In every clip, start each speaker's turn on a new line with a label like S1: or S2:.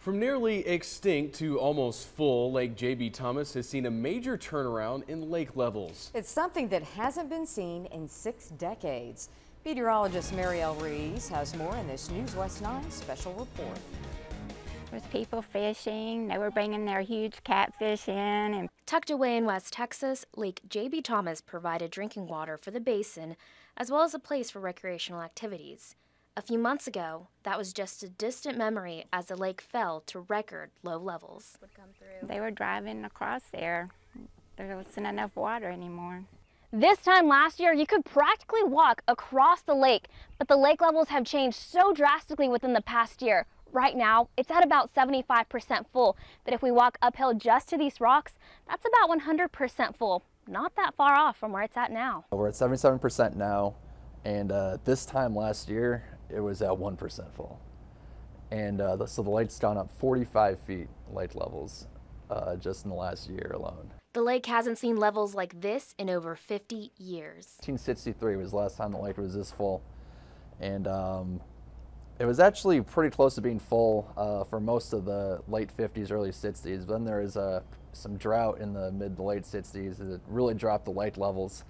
S1: From nearly extinct to almost full, Lake J.B. Thomas has seen a major turnaround in lake levels.
S2: It's something that hasn't been seen in 6 decades. Meteorologist Mariel Ruiz has more in this News West 9 special report.
S3: There's people fishing. They were bringing their huge catfish in. And
S4: tucked away in West Texas, Lake J.B. Thomas provided drinking water for the basin, as well as a place for recreational activities. A few months ago, that was just a distant memory as the lake fell to record low levels.
S3: They were driving across there. There wasn't enough water anymore.
S5: This time last year, you could practically walk across the lake, but the lake levels have changed so drastically within the past year. Right now, it's at about 75% full, but if we walk uphill just to these rocks, that's about 100% full. Not that far off from where it's at now.
S6: We're at 77% now, and this time last year, it was at 1% full. And so the lake's gone up 45 feet lake levels just in the last year alone.
S4: The lake hasn't seen levels like this in over 50 years.
S6: 1963 was the last time the lake was this full. And it was actually pretty close to being full for most of the late 50s, early 60s. Then there was some drought in the mid to late 60s that really dropped the lake levels.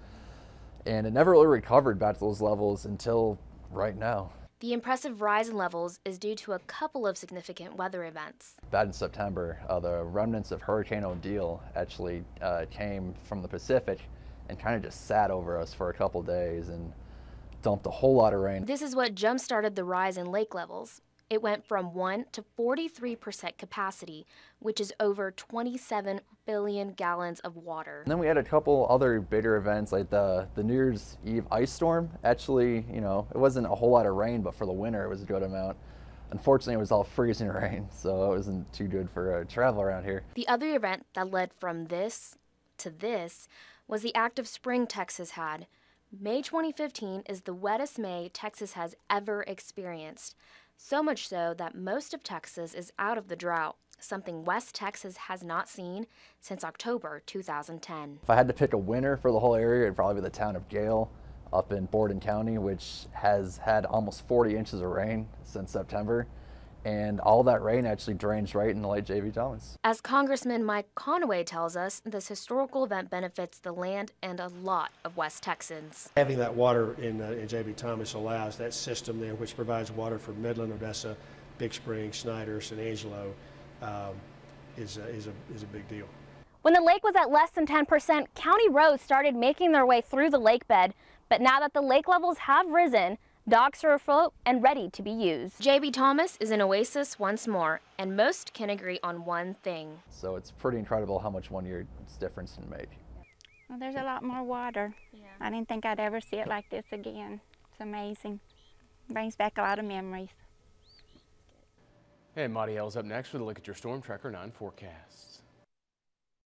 S6: And it never really recovered back to those levels until right now.
S4: The impressive rise in levels is due to a couple of significant weather events.
S6: Back in September, the remnants of Hurricane Odile actually came from the Pacific and kind of just sat over us for a couple days and dumped a whole lot of rain.
S4: This is what jump-started the rise in lake levels. It went from 1 to 43% capacity, which is over 27 billion gallons of water.
S6: And then we had a couple other bigger events like the New Year's Eve ice storm. Actually, you know, it wasn't a whole lot of rain, but for the winter it was a good amount. Unfortunately, it was all freezing rain, so it wasn't too good for travel around here.
S4: The other event that led from this to this was the active spring Texas had. May 2015 is the wettest May Texas has ever experienced. So much so that most of Texas is out of the drought, something West Texas has not seen since October 2010.
S6: If I had to pick a winner for the whole area, it'd probably be the town of Gale up in Borden County, which has had almost 40 inches of rain since September. And all that rain actually drains right in the Lake J.B. Thomas.
S4: As Congressman Mike Conaway tells us, this historical event benefits the land and a lot of West Texans.
S7: Having that water in J.B. Thomas allows that system there, which provides water for Midland, Odessa, Big Spring, Snyder, San Angelo, is a big deal.
S5: When the lake was at less than 10%, county roads started making their way through the lake bed. But now that the lake levels have risen, docks are afloat and ready to be used. J.B. Thomas is an oasis once more, and most can agree on one thing.
S6: So it's pretty incredible how much 1 year's difference can make.
S3: Well, there's a lot more water. Yeah. I didn't think I'd ever see it like this again. It's amazing. Brings back a lot of memories.
S1: And Mariel's up next with a look at your Storm Tracker 9 forecast.